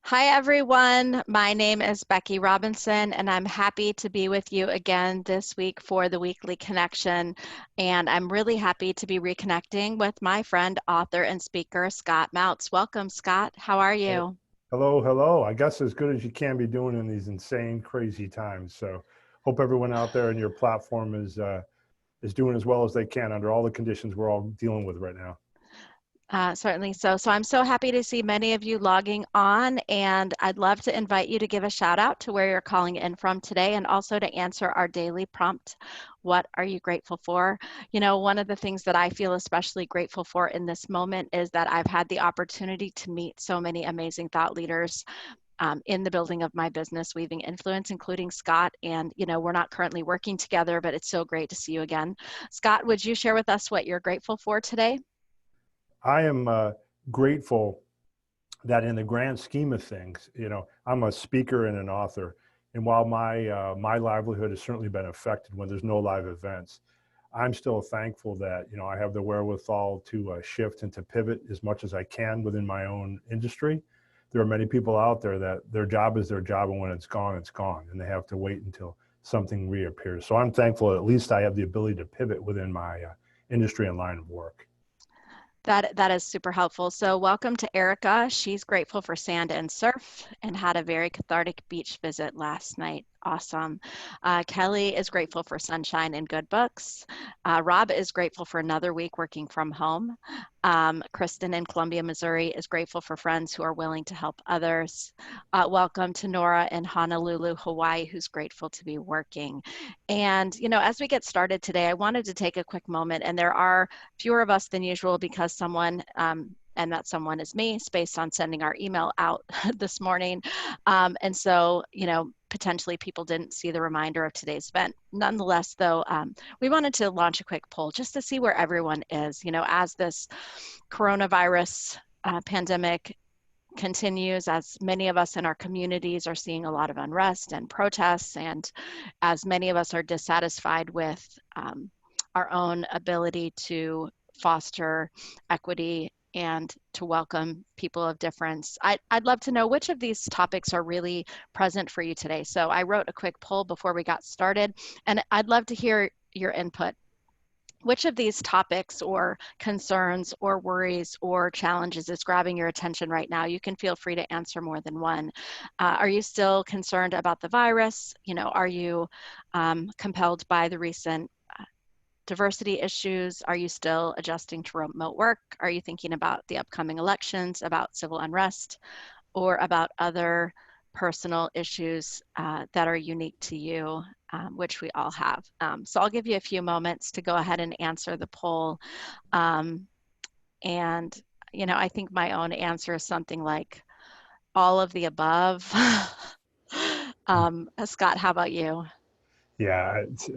Hi, everyone. My name is Becky Robinson, and I'm happy to be with you again this week for the Weekly Connection. And I'm really happy to be reconnecting with my friend, author, and speaker, Scott Mautz. Welcome, Scott. How are Hey, you? hello, hello. I guess as good as you can be doing in these insane, crazy times. So, hope everyone out there in your platform is doing as well as they can under all the conditions we're all dealing with right now. Certainly so. So I'm so happy to see many of you logging on, and I'd love to invite you to give a shout out to where you're calling in from today and also to answer our daily prompt, what are you grateful for? You know, one of the things that I feel especially grateful for in this moment is that I've had the opportunity to meet so many amazing thought leaders in the building of my business, Weaving Influence, including Scott. And, you know, we're not currently working together, but it's so great to see you again. Scott, would you share with us what you're grateful for today? I am grateful that in the grand scheme of things, I'm a speaker and an author. And while my livelihood has certainly been affected when there's no live events, I'm still thankful that, I have the wherewithal to shift and to pivot as much as I can within my own industry. There are many people out there that their job is their job, and when it's gone, and they have to wait until something reappears. So I'm thankful that at least I have the ability to pivot within my industry and line of work. That is super helpful. So welcome to Erica. She's grateful for sand and surf and had a very cathartic beach visit last night. Awesome. Kelly is grateful for sunshine and good books. Rob is grateful for another week working from home. Kristen in Columbia, Missouri is grateful for friends who are willing to help others. Welcome to Nora in Honolulu, Hawaii, who's grateful to be working. And, you know, as we get started today, I wanted to take a quick moment, and there are fewer of us than usual because someone, and that someone is me, based on sending our email out this morning. And so, you know, potentially people didn't see the reminder of today's event. Nonetheless, though, we wanted to launch a quick poll just to see where everyone is, you know, as this coronavirus pandemic continues, as many of us in our communities are seeing a lot of unrest and protests, and as many of us are dissatisfied with our own ability to foster equity and to welcome people of difference. I'd love to know which of these topics are really present for you today. So I wrote a quick poll before we got started, and I'd love to hear your input. Which of these topics or concerns or worries or challenges is grabbing your attention right now? You can feel free to answer more than one. Are you still concerned about the virus? You know, are you compelled by the recent diversity issues? Are you still adjusting to remote work? Are you thinking about the upcoming elections, about civil unrest, or about other personal issues that are unique to you, which we all have? So I'll give you a few moments to go ahead and answer the poll. Um, and, you know, I think my own answer is something like all of the above. Scott, how about you? Yeah, it's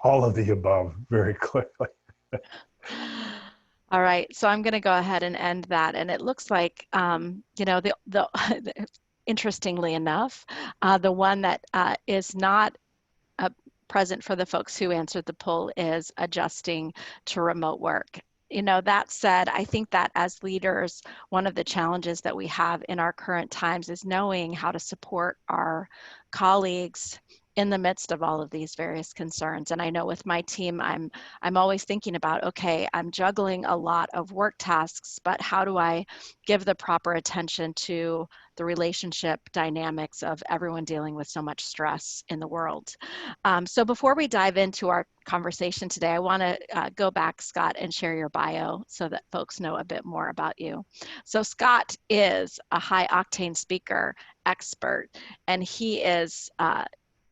all of the above very clearly. All right, so I'm going to go ahead and end that. And it looks like, you know, the interestingly enough, the one that is not uh, present for the folks who answered the poll is adjusting to remote work. You know, that said, I think that as leaders, one of the challenges that we have in our current times is knowing how to support our colleagues in the midst of all of these various concerns. And I know with my team, I'm always thinking about, okay, I'm juggling a lot of work tasks, but how do I give the proper attention to the relationship dynamics of everyone dealing with so much stress in the world? So before we dive into our conversation today, I want to go back, Scott, and share your bio so that folks know a bit more about you. So Scott is a high octane speaker expert, and he is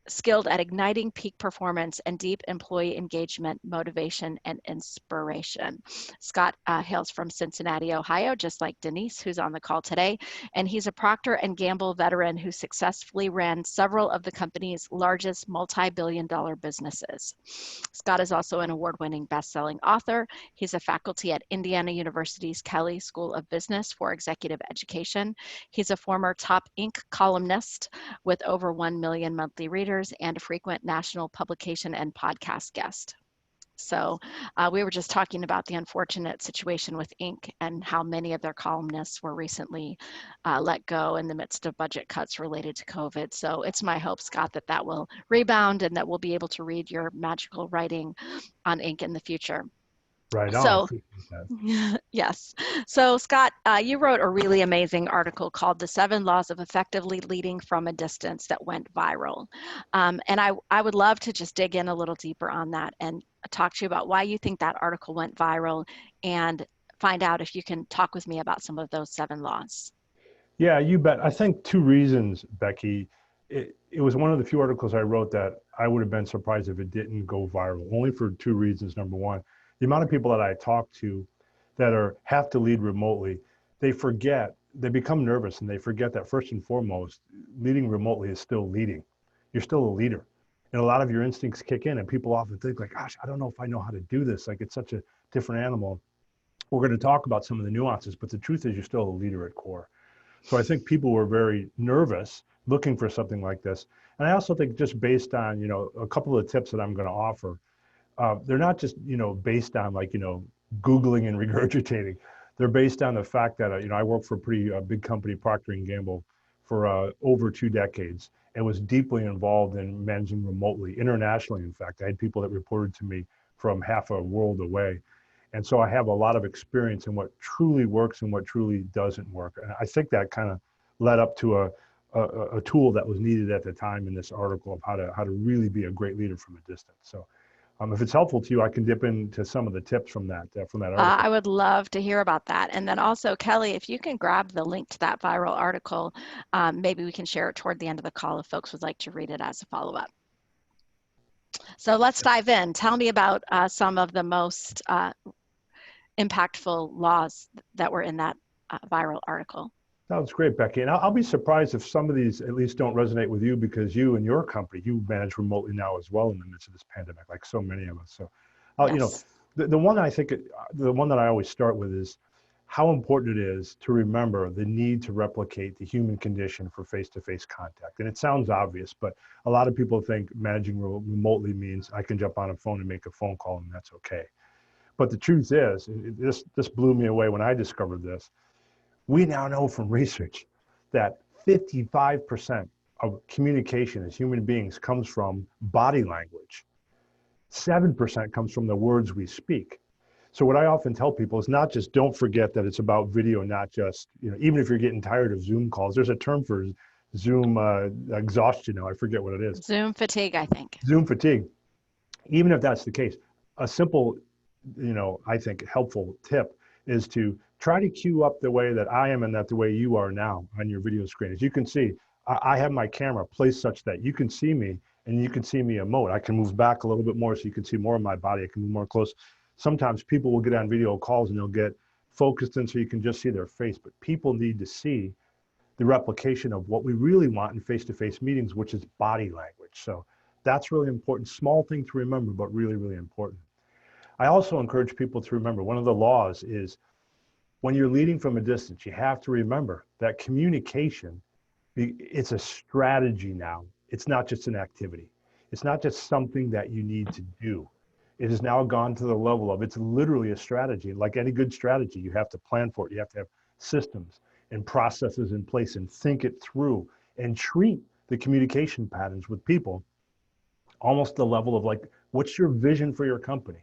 skilled at igniting peak performance and deep employee engagement, motivation, and inspiration. Scott hails from Cincinnati, Ohio, just like Denise, who's on the call today. And he's a Procter & Gamble veteran who successfully ran several of the company's largest multi-billion-dollar businesses. Scott is also an award-winning best-selling author. He's a faculty at Indiana University's Kelley School of Business for Executive Education. He's a former top Inc. columnist with over 1 million monthly readers and a frequent national publication and podcast guest. So we were just talking about the unfortunate situation with Inc. and how many of their columnists were recently let go in the midst of budget cuts related to COVID. So it's my hope, Scott, that that will rebound and that we'll be able to read your magical writing on Inc. in the future. Right on. I So appreciate that. yes. So, Scott, you wrote a really amazing article called The Seven Laws of Effectively Leading from a Distance that went viral. And I would love to just dig in a little deeper on that and talk to you about why you think that article went viral and find out if you can talk with me about some of those seven laws. Yeah, you bet. I think two reasons, Becky. It was one of the few articles I wrote that I would have been surprised if it didn't go viral, only for two reasons. Number one, the amount of people that I talk to that have to lead remotely, they become nervous and they forget that first and foremost, leading remotely is still leading. You're still a leader. And a lot of your instincts kick in and people often think like, gosh, I don't know if I know how to do this. Like it's such a different animal. We're going to talk about some of the nuances, but the truth is you're still a leader at core. So I think people were very nervous looking for something like this. And I also think just based on, a couple of tips that I'm going to offer, they're not just, based on like, Googling and regurgitating. They're based on the fact that, I worked for a pretty big company, Procter and Gamble, for over 2 decades and was deeply involved in managing remotely, internationally. In fact, I had people that reported to me from half a world away. And so I have a lot of experience in what truly works and what truly doesn't work. And I think that kind of led up to a tool that was needed at the time in this article of how to really be a great leader from a distance. So if it's helpful to you, I can dip into some of the tips from that article. I would love to hear about that. And then also, Kelly, if you can grab the link to that viral article, maybe we can share it toward the end of the call if folks would like to read it as a follow-up. So let's dive in. Tell me about some of the most impactful laws that were in that viral article. Sounds great, Becky. And I'll be surprised if some of these at least don't resonate with you because you and your company, you manage remotely now as well in the midst of this pandemic, like so many of us. So, Yes. the one I think, the one that I always start with is how important it is to remember the need to replicate the human condition for face-to-face contact. And it sounds obvious, but a lot of people think managing remotely means I can jump on a phone and make a phone call and that's okay. But the truth is, this blew me away when I discovered this. We now know from research that 55% of communication as human beings comes from body language. 7% comes from the words we speak. So what I often tell people is not just don't forget that it's about video, not just, even if you're getting tired of Zoom calls, there's a term for Zoom exhaustion now, I forget what it is. Zoom fatigue, I think. Zoom fatigue. Even if that's the case, a simple, I think helpful tip is to try to queue up the way that I am and that the way you are now on your video screen. As you can see, I have my camera placed such that you can see me and you can see me emote. I can move back a little bit more so you can see more of my body. I can move more close. Sometimes people will get on video calls and they'll get focused in so you can just see their face, but people need to see the replication of what we really want in face-to-face meetings, which is body language. So that's really important. Small thing to remember, but really, really important. I also encourage people to remember one of the laws is when you're leading from a distance, you have to remember that communication, it's a strategy now. It's not just an activity. It's not just something that you need to do. It has now gone to the level of it's literally a strategy. Like any good strategy, you have to plan for it. You have to have systems and processes in place and think it through and treat the communication patterns with people almost the level of like, what's your vision for your company?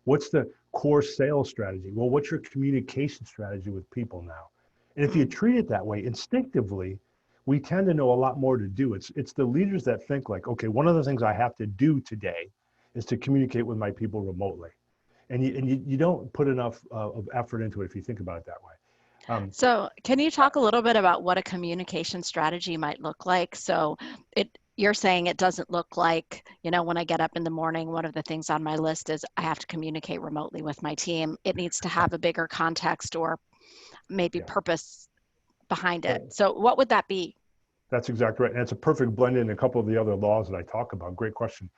What's the core sales strategy? Well, what's your communication strategy with people now? And if you treat it that way, instinctively, we tend to know a lot more to do. It's the leaders that think like, okay, one of the things I have to do today is to communicate with my people remotely. And you don't put enough of effort into it if you think about it that way. So can you talk a little bit about what a communication strategy might look like? So you're saying it doesn't look like, when I get up in the morning, one of the things on my list is I have to communicate remotely with my team. It needs to have a bigger context or maybe Yeah, purpose behind it. right. So what would that be? That's exactly right. And it's a perfect blend in a couple of the other laws that I talk about. Great question.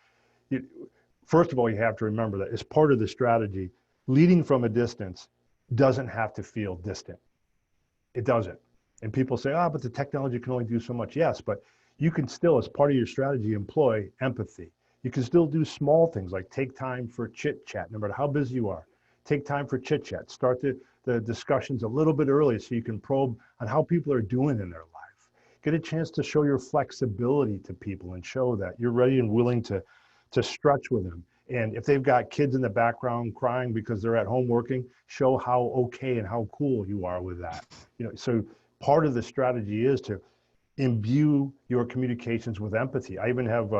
You, First of all, you have to remember that as part of the strategy, leading from a distance doesn't have to feel distant. It doesn't. And people say, but the technology can only do so much. Yes, but you can still, as part of your strategy, employ empathy. You can still do small things like take time for chit chat, no matter how busy you are. Take time for chit chat. Start the discussions a little bit early so you can probe on how people are doing in their life. Get a chance to show your flexibility to people and show that you're ready and willing to stretch with them. And if they've got kids in the background crying because they're at home working, show how okay and how cool you are with that. So part of the strategy is to imbue your communications with empathy. I even have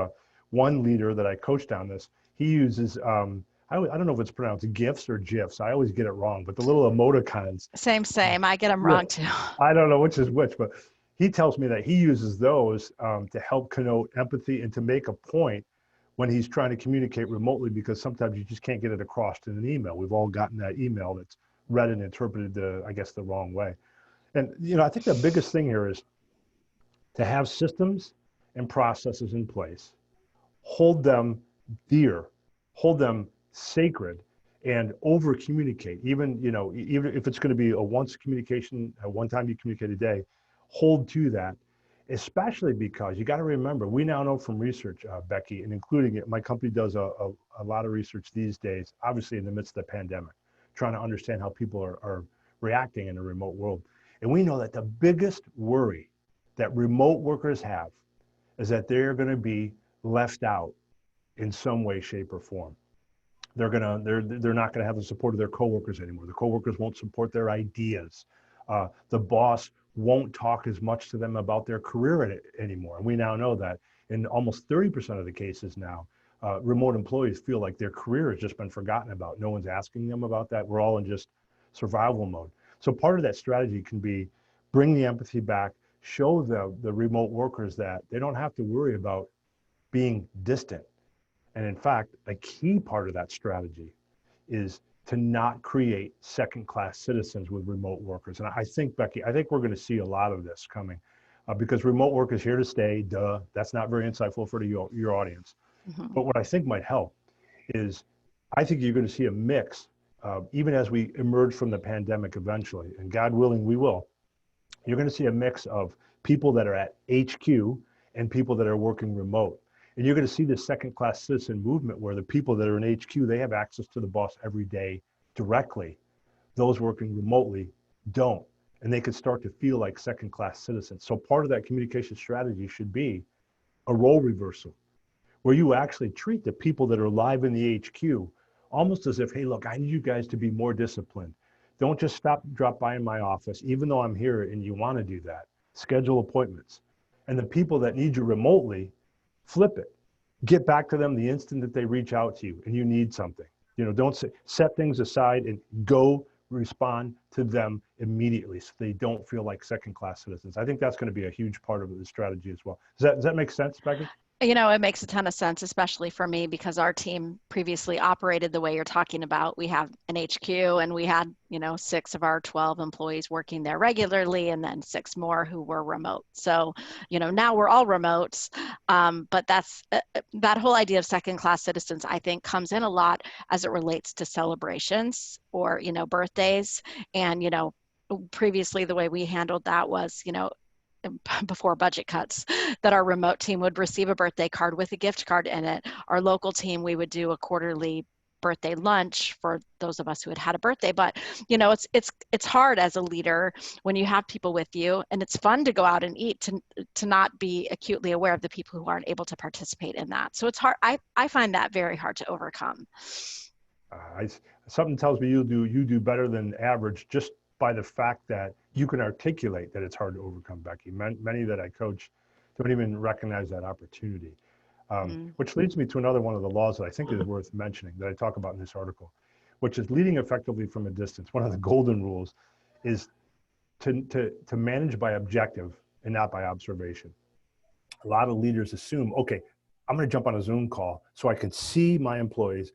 one leader that I coached on this. He uses, I don't know if it's pronounced GIFs or GIFs. I always get it wrong, but the little emoticons. Same. I get them Yeah, wrong too. I don't know which is which, but he tells me that he uses those to help connote empathy and to make a point when he's trying to communicate remotely, because sometimes you just can't get it across in an email. We've all gotten that email that's read and interpreted, I guess, the wrong way. And, I think the biggest thing here is to have systems and processes in place, hold them dear, hold them sacred, and over communicate. Even if it's going to be a once communication, a one time you communicate a day, hold to that. Especially because you got to remember, we now know from research, Becky, and including it, my company does a lot of research these days, obviously in the midst of the pandemic, trying to understand how people are reacting in a remote world. And we know that the biggest worry that remote workers have is that they're going to be left out in some way, shape, or form. They're not going to have the support of their coworkers anymore. The coworkers won't support their ideas. The boss won't talk as much to them about their career anymore. And we now know that in almost 30% of the cases now, remote employees feel like their career has just been forgotten about. No one's asking them about that. We're all in just survival mode. So part of that strategy can be bring the empathy back, show the remote workers that they don't have to worry about being distant. And in fact, a key part of that strategy is to not create second-class citizens with remote workers. And I think, Becky, we're going to see a lot of this coming because remote work is here to stay. Duh, that's not very insightful for your audience. Mm-hmm. But what I think might help is I think you're going to see a mix, even as we emerge from the pandemic eventually, and God willing, we will. You're going to see a mix of people that are at HQ and people that are working remote. And you're going to see this second-class citizen movement where the people that are in HQ, they have access to the boss every day directly. Those working remotely don't. And they could start to feel like second-class citizens. So part of that communication strategy should be a role reversal, where you actually treat the people that are live in the HQ almost as if, hey, look, I need you guys to be more disciplined. Don't just drop by in my office, even though I'm here and you want to do that. Schedule appointments. And the people that need you remotely, flip it. Get back to them the instant that they reach out to you and you need something. Don't set things aside and go respond to them immediately so they don't feel like second-class citizens. I think that's going to be a huge part of the strategy as well. Does that make sense, Becky? It makes a ton of sense, especially for me, because our team previously operated the way you're talking about. We have an HQ and we had, 6 of our 12 employees working there regularly and then 6 more who were remote. So, now we're all remote. But that whole idea of second-class citizens, I think, comes in a lot as it relates to celebrations or, birthdays. And, previously the way we handled that was, before budget cuts, that our remote team would receive a birthday card with a gift card in it. Our local team, we would do a quarterly birthday lunch for those of us who had a birthday. But it's hard as a leader when you have people with you, and it's fun to go out and eat to not be acutely aware of the people who aren't able to participate in that. So it's hard. I find that very hard to overcome. Something tells me you do better than average just by the fact that you can articulate that it's hard to overcome, Becky. Many that I coach don't even recognize that opportunity. Which leads me to another one of the laws that I think is worth mentioning that I talk about in this article, which is leading effectively from a distance. One of the golden rules is to manage by objective and not by observation. A lot of leaders assume, okay, I'm going to jump on a Zoom call so I can see my employees.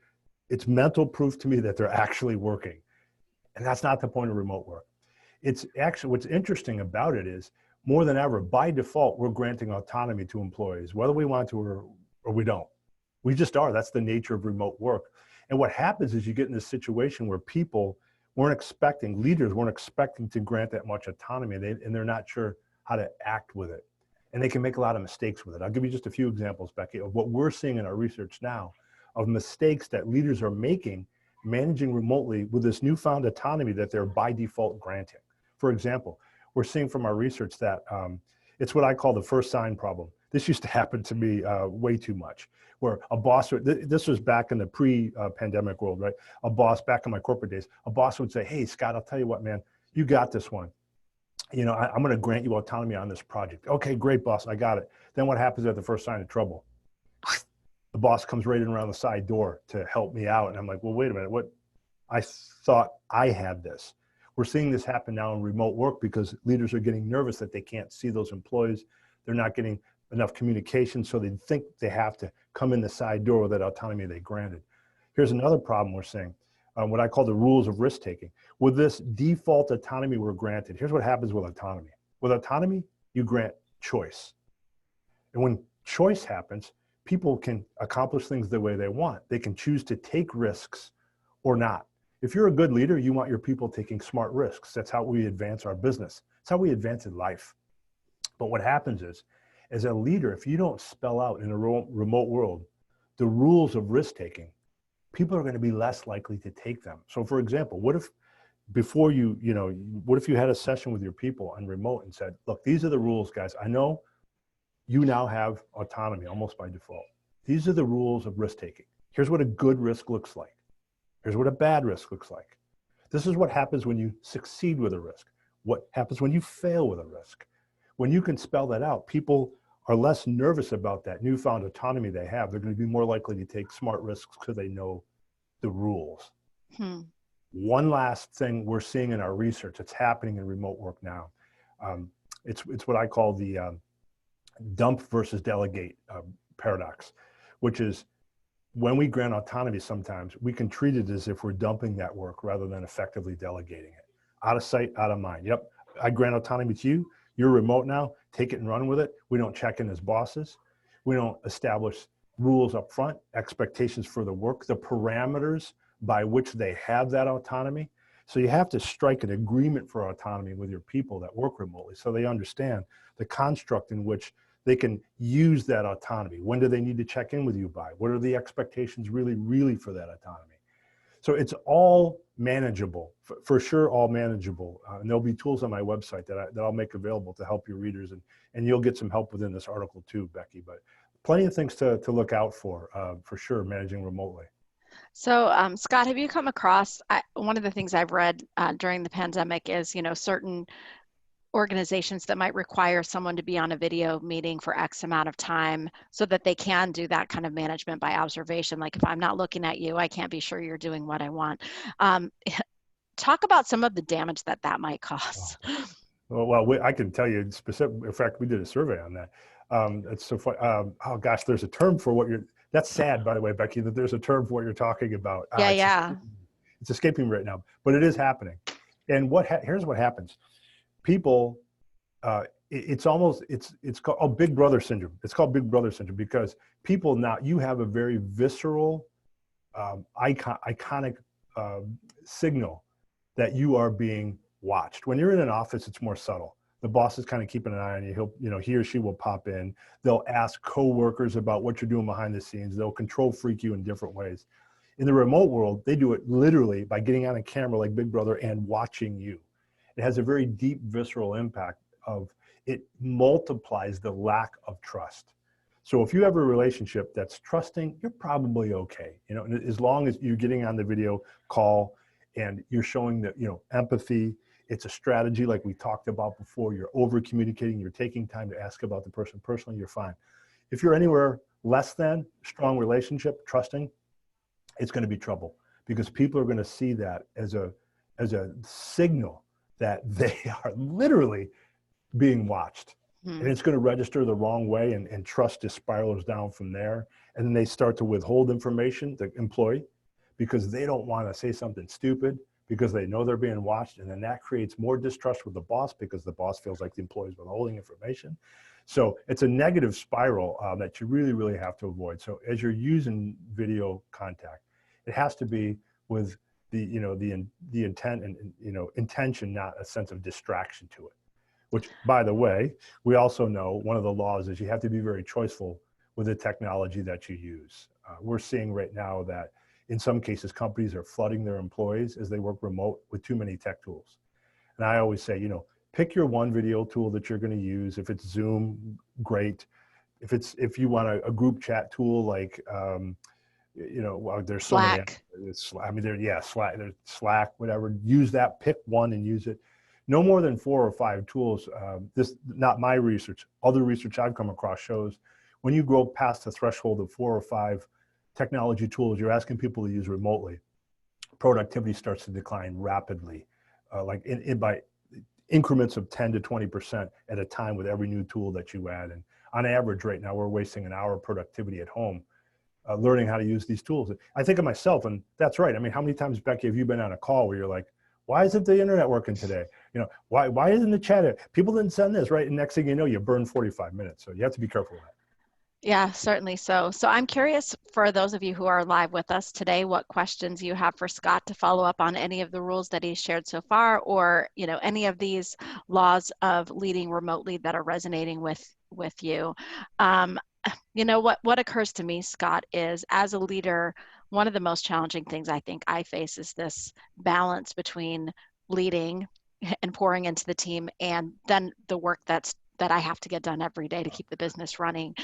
It's mental proof to me that they're actually working. And that's not the point of remote work. It's actually, what's interesting about it is more than ever, by default, we're granting autonomy to employees, whether we want to or we don't. We just are. That's the nature of remote work. And what happens is you get in this situation where leaders weren't expecting to grant that much autonomy, and they're not sure how to act with it. and they can make a lot of mistakes with it. I'll give you just a few examples, Becky, of what we're seeing in our research now of mistakes that leaders are making managing remotely with this newfound autonomy that they're by default granting. For example, we're seeing from our research that it's what I call the first sign problem. This used to happen to me way too much, where a boss would, this was back in the pre-pandemic world, right? A boss, back in my corporate days, a boss would say, hey, Scott, I'll tell you what, man, you got this one. You know, I'm going to grant you autonomy on this project. Okay, great, boss, I got it. Then what happens at the first sign of trouble? The boss comes right in around the side door to help me out. And I'm like, well, wait a minute, what? I thought I had this. We're seeing this happen now in remote work because leaders are getting nervous that they can't see those employees. They're not getting enough communication, so they think they have to come in the side door with that autonomy they granted. Here's another problem we're seeing, what I call the rules of risk-taking. With this default autonomy we're granted, here's what happens with autonomy. With autonomy, you grant choice. And when choice happens, people can accomplish things the way they want. They can choose to take risks or not. If you're a good leader, you want your people taking smart risks. That's how we advance our business. That's how we advance in life. But what happens is, as a leader, if you don't spell out in a remote world the rules of risk-taking, people are going to be less likely to take them. So for example, what if before what if you had a session with your people on remote and said, look, these are the rules, guys. I know you now have autonomy almost by default. These are the rules of risk-taking. Here's what a good risk looks like. Here's what a bad risk looks like. This is what happens when you succeed with a risk. What happens when you fail with a risk. When you can spell that out, people are less nervous about that newfound autonomy they have. They're going to be more likely to take smart risks because they know the rules. One last thing we're seeing in our research, it's happening in remote work now. It's what I call the dump versus delegate paradox, which is when we grant autonomy sometimes, we can treat it as if we're dumping that work rather than effectively delegating it. Out of sight, out of mind. Yep, I grant autonomy to you. You're remote now, take it and run with it. We don't check in as bosses. We don't establish rules up front, expectations for the work, the parameters by which they have that autonomy. So you have to strike an agreement for autonomy with your people that work remotely so they understand the construct in which they can use that autonomy. When do they need to check in with you by? What are the expectations really for that autonomy? So it's all manageable, for sure, all manageable. And there'll be tools on my website that I'll make available to help your readers, and you'll get some help within this article too, Becky, but plenty of things to look out for sure, managing remotely. So, Scott, have you come across, one of the things I've read during the pandemic is, certain organizations that might require someone to be on a video meeting for X amount of time so that they can do that kind of management by observation. Like if I'm not looking at you, I can't be sure you're doing what I want. Talk about some of the damage that might cause. Well, I can tell you specific. In fact, we did a survey on that. It's so funny. Oh gosh, there's a term for what you're. That's sad, by the way, Becky, that there's a term for what you're talking about. Yeah. It's escaping me right now, but it is happening. And here's what happens. People, it's called Big Brother syndrome. It's called Big Brother syndrome because people now, you have a very visceral, iconic signal that you are being watched. When you're in an office, it's more subtle. The boss is kind of keeping an eye on you. He or she will pop in. They'll ask coworkers about what you're doing behind the scenes. They'll control freak you in different ways. In the remote world, they do it literally by getting on a camera like Big Brother and watching you. It has a very deep visceral impact it multiplies the lack of trust. So if you have a relationship that's trusting, you're probably okay. As long as you're getting on the video call and you're showing that, empathy, it's a strategy like we talked about before. You're over communicating, you're taking time to ask about the person personally, you're fine. If you're anywhere less than strong relationship, trusting, it's going to be trouble because people are going to see that as a signal that they are literally being watched. And it's going to register the wrong way and trust just spirals down from there. And then they start to withhold information, the employee, because they don't want to say something stupid because they know they're being watched. And then that creates more distrust with the boss because the boss feels like the employee is withholding information. So it's a negative spiral that you really have to avoid. So as you're using video contact, it has to be with the intent and intention, not a sense of distraction to it. which, by the way, we also know one of the laws is you have to be very choiceful with the technology that you use. We're seeing right now that in some cases, companies are flooding their employees as they work remote with too many tech tools. And I always say, pick your one video tool that you're going to use. If it's Zoom, great. If you want a group chat tool like, well, there's so many. Slack. Slack, there's Slack, whatever. Use that. Pick one and use it. No more than 4 or 5 tools. This, not my research. Other research I've come across shows when you go past the threshold of 4 or 5 technology tools you're asking people to use remotely, productivity starts to decline rapidly, like by increments of 10 to 20% at a time with every new tool that you add. And on average right now, we're wasting an hour of productivity at home learning how to use these tools. I think of myself, and that's right. I mean, how many times, Becky, have you been on a call where you're like, why isn't the internet working today? Why isn't the chat? People didn't send this, right? And next thing you know, you burn 45 minutes. So you have to be careful of that. Yeah, certainly so. So I'm curious for those of you who are live with us today, what questions you have for Scott to follow up on any of the rules that he's shared so far, or any of these laws of leading remotely that are resonating with you. What occurs to me, Scott, is as a leader, one of the most challenging things I think I face is this balance between leading and pouring into the team and then the work that I have to get done every day to keep the business running.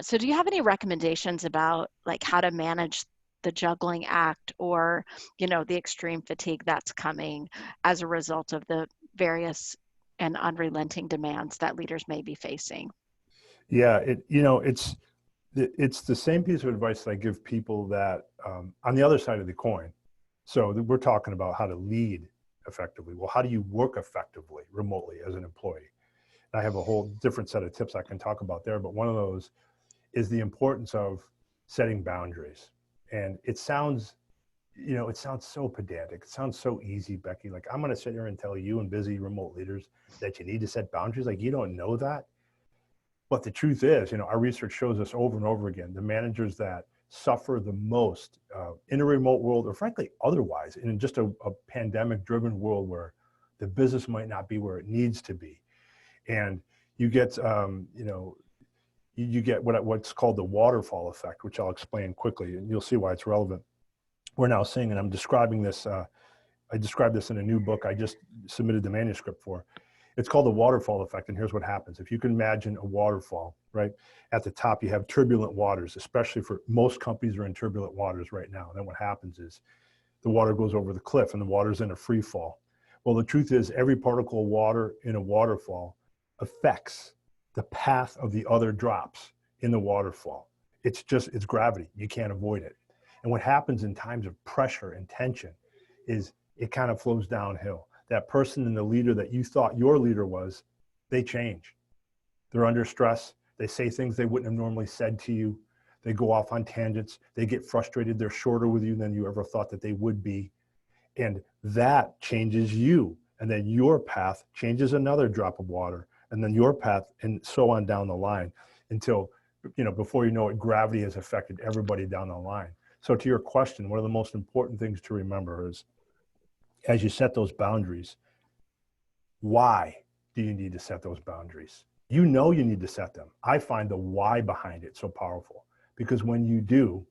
So do you have any recommendations about like how to manage the juggling act or, the extreme fatigue that's coming as a result of the various and unrelenting demands that leaders may be facing? Yeah, it's the same piece of advice that I give people that on the other side of the coin. So we're talking about how to lead effectively. Well, how do you work effectively remotely as an employee? I have a whole different set of tips I can talk about there, but one of those is the importance of setting boundaries. And it sounds so pedantic. It sounds so easy, Becky. Like, I'm going to sit here and tell you and busy remote leaders that you need to set boundaries. Like, you don't know that. But the truth is, our research shows us over and over again, the managers that suffer the most in a remote world, or frankly, otherwise, in just a pandemic-driven world where the business might not be where it needs to be. And you get, you get what's called the waterfall effect, which I'll explain quickly, and you'll see why it's relevant. We're now seeing, and I'm describing this, I described this in a new book I just submitted the manuscript for. It's called the waterfall effect, and here's what happens. If you can imagine a waterfall, right? At the top, you have turbulent waters, especially for most companies are in turbulent waters right now. And then what happens is the water goes over the cliff and the water's in a free fall. Well, the truth is every particle of water in a waterfall affects the path of the other drops in the waterfall. It's gravity. You can't avoid it. And what happens in times of pressure and tension is it kind of flows downhill. That person and the leader that you thought your leader was, they change. They're under stress. They say things they wouldn't have normally said to you. They go off on tangents. They get frustrated. They're shorter with you than you ever thought that they would be. And that changes you. And then your path changes another drop of water. And then your path, and so on down the line until, before you know it, gravity has affected everybody down the line. So to your question, one of the most important things to remember is, as you set those boundaries, why do you need to set those boundaries? You need to set them. I find the why behind it so powerful, because when you do,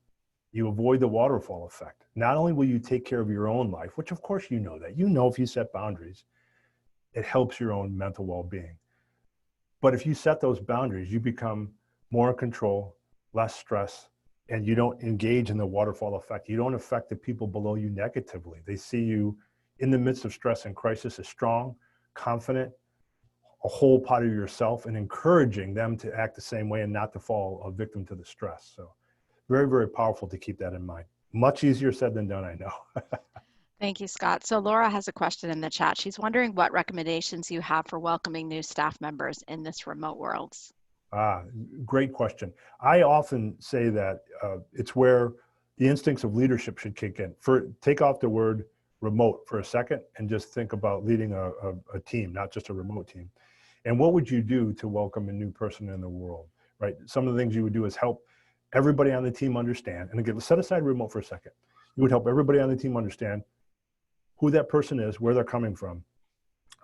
you avoid the waterfall effect. Not only will you take care of your own life, which of course that, if you set boundaries, it helps your own mental well-being. But if you set those boundaries, you become more in control, less stress, and you don't engage in the waterfall effect. You don't affect the people below you negatively. They see you in the midst of stress and crisis as strong, confident, a whole part of yourself, and encouraging them to act the same way and not to fall a victim to the stress. So very, very powerful to keep that in mind. Much easier said than done, I know. Thank you, Scott. So Laura has a question in the chat. She's wondering what recommendations you have for welcoming new staff members in this remote world. Great question. I often say that it's where the instincts of leadership should kick in. Take off the word remote for a second and just think about leading a team, not just a remote team. And what would you do to welcome a new person in the world, right? Some of the things you would do is help everybody on the team understand, and again, set aside remote for a second. You would help everybody on the team understand who that person is, where they're coming from,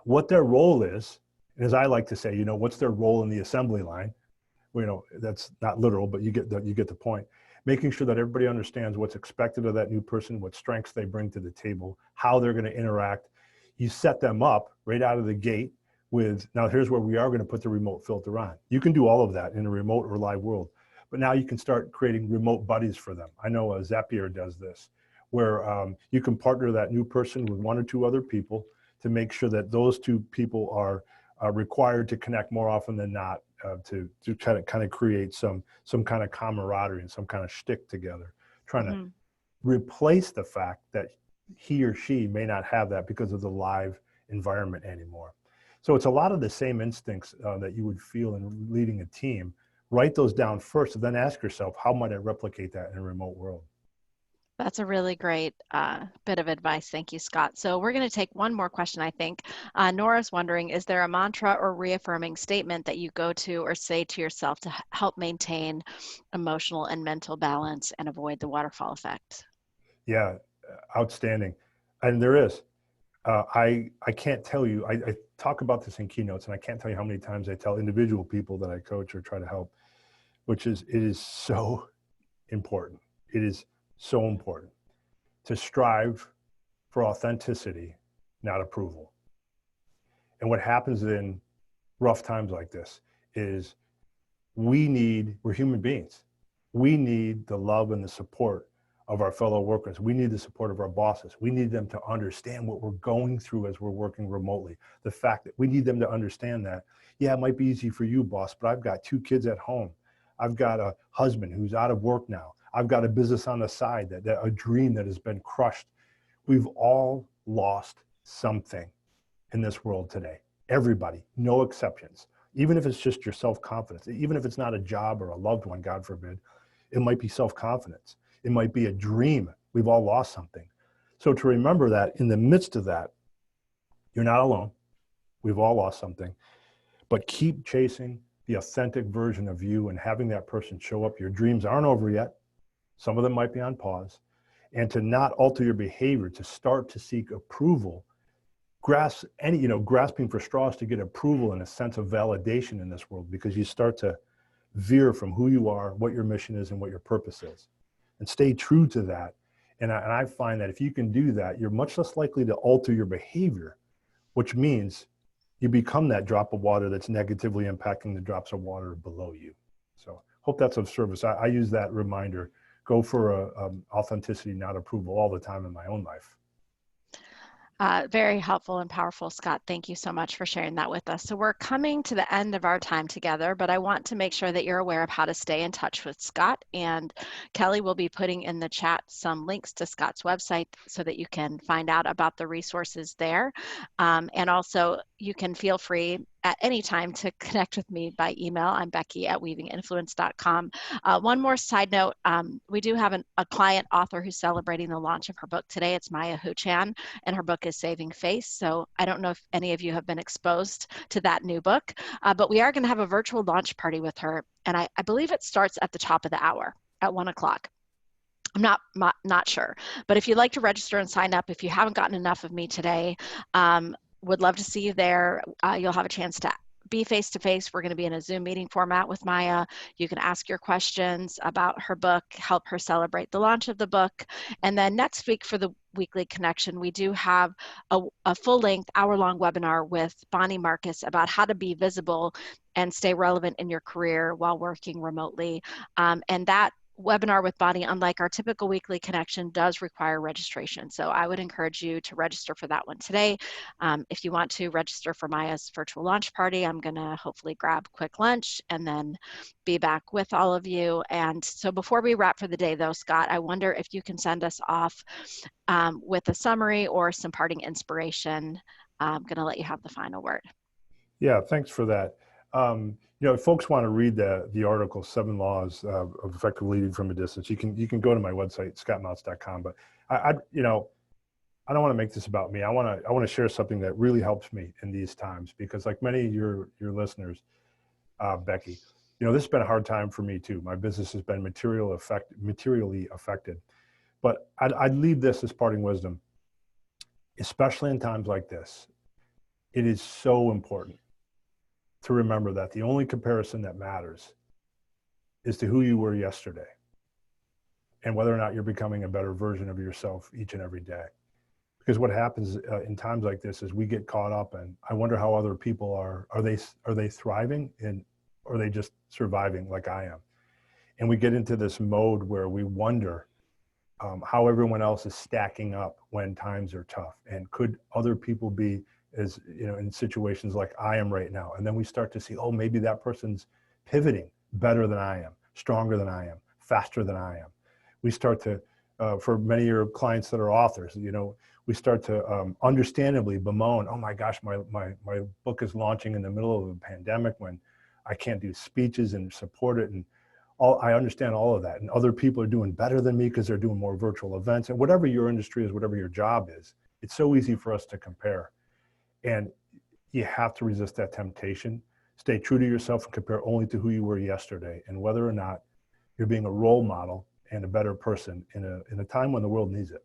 what their role is, And as I like to say, what's their role in the assembly line? Well, that's not literal, but you get the point. Making sure that everybody understands what's expected of that new person, what strengths they bring to the table, how they're going to interact. You set them up right out of the gate with, now here's where we are going to put the remote filter on. You can do all of that in a remote or live world, but now you can start creating remote buddies for them. I know Zapier does this, where you can partner that new person with one or two other people to make sure that those two people are required to connect more often than not, to kind of create some kind of camaraderie and some kind of shtick together, trying to Mhm. replace the fact that he or she may not have that because of the live environment anymore. So it's a lot of the same instincts that you would feel in leading a team. Write those down first, and then ask yourself, how might I replicate that in a remote world? That's a really great bit of advice. Thank you, Scott. So we're going to take one more question, I think. Nora's wondering, is there a mantra or reaffirming statement that you go to or say to yourself to help maintain emotional and mental balance and avoid the waterfall effect? Yeah, outstanding. And there is. I can't tell you, I talk about this in keynotes, and I can't tell you how many times I tell individual people that I coach or try to help, which is, it is so important. It is so important to strive for authenticity, not approval. And what happens in rough times like this is we're human beings. We need the love and the support of our fellow workers. We need the support of our bosses. We need them to understand what we're going through as we're working remotely. The fact that we need them to understand that, yeah, it might be easy for you, boss, but I've got 2 kids at home. I've got a husband who's out of work now. I've got a business on the side, that a dream that has been crushed. We've all lost something in this world today. Everybody, no exceptions. Even if it's just your self-confidence, even if it's not a job or a loved one, God forbid, it might be self-confidence. It might be a dream. We've all lost something. So to remember that in the midst of that, you're not alone. We've all lost something, but keep chasing the authentic version of you and having that person show up. Your dreams aren't over yet. Some of them might be on pause. And to not alter your behavior, to start to seek approval, grasping for straws to get approval and a sense of validation in this world, because you start to veer from who you are, what your mission is, and what your purpose is, and stay true to that. And I find that if you can do that, you're much less likely to alter your behavior, which means you become that drop of water that's negatively impacting the drops of water below you. So hope that's of service. I use that reminder, go for authenticity, not approval, all the time in my own life. Very helpful and powerful, Scott. Thank you so much for sharing that with us. So we're coming to the end of our time together, but I want to make sure that you're aware of how to stay in touch with Scott. And Kelly will be putting in the chat some links to Scott's website so that you can find out about the resources there. And also, you can feel free at any time to connect with me by email. I'm Becky@weavinginfluence.com. One more side note, we do have a client author who's celebrating the launch of her book today. It's Maya Huchan, and her book is Saving Face. So I don't know if any of you have been exposed to that new book, but we are going to have a virtual launch party with her. And I believe it starts at the top of the hour at 1 o'clock. I'm not sure, but if you'd like to register and sign up, if you haven't gotten enough of me today, would love to see you there. You'll have a chance to be face-to-face. We're going to be in a Zoom meeting format with Maya. You can ask your questions about her book, help her celebrate the launch of the book. And then next week for the weekly connection, we do have a full-length hour-long webinar with Bonnie Marcus about how to be visible and stay relevant in your career while working remotely. And that webinar with Bonnie, unlike our typical weekly connection, does require registration. So I would encourage you to register for that one today. If you want to register for Maya's virtual launch party, I'm going to hopefully grab quick lunch and then be back with all of you. And so before we wrap for the day though, Scott, I wonder if you can send us off with a summary or some parting inspiration. I'm going to let you have the final word. Yeah, thanks for that. If folks want to read the article, 7 Laws of Effective Leading from a Distance, you can go to my website, scottmautz.com. But I don't want to make this about me. I want to share something that really helps me in these times, because like many of your listeners, Becky, this has been a hard time for me too. My business has been materially affected. But I'd leave this as parting wisdom, especially in times like this. It is so important to remember that the only comparison that matters is to who you were yesterday and whether or not you're becoming a better version of yourself each and every day. Because what happens in times like this is we get caught up and I wonder how other people are they thriving and or are they just surviving like I am? And we get into this mode where we wonder how everyone else is stacking up when times are tough, and could other people be as in situations like I am right now? And then we start to see, oh, maybe that person's pivoting better than I am, stronger than I am, faster than I am. We start to, for many of your clients that are authors, we start to understandably bemoan, oh my gosh, my book is launching in the middle of a pandemic when I can't do speeches and support it. And I understand all of that. And other people are doing better than me because they're doing more virtual events. And whatever your industry is, whatever your job is, it's so easy for us to compare. And you have to resist that temptation. Stay true to yourself and compare only to who you were yesterday and whether or not you're being a role model and a better person in a time when the world needs it.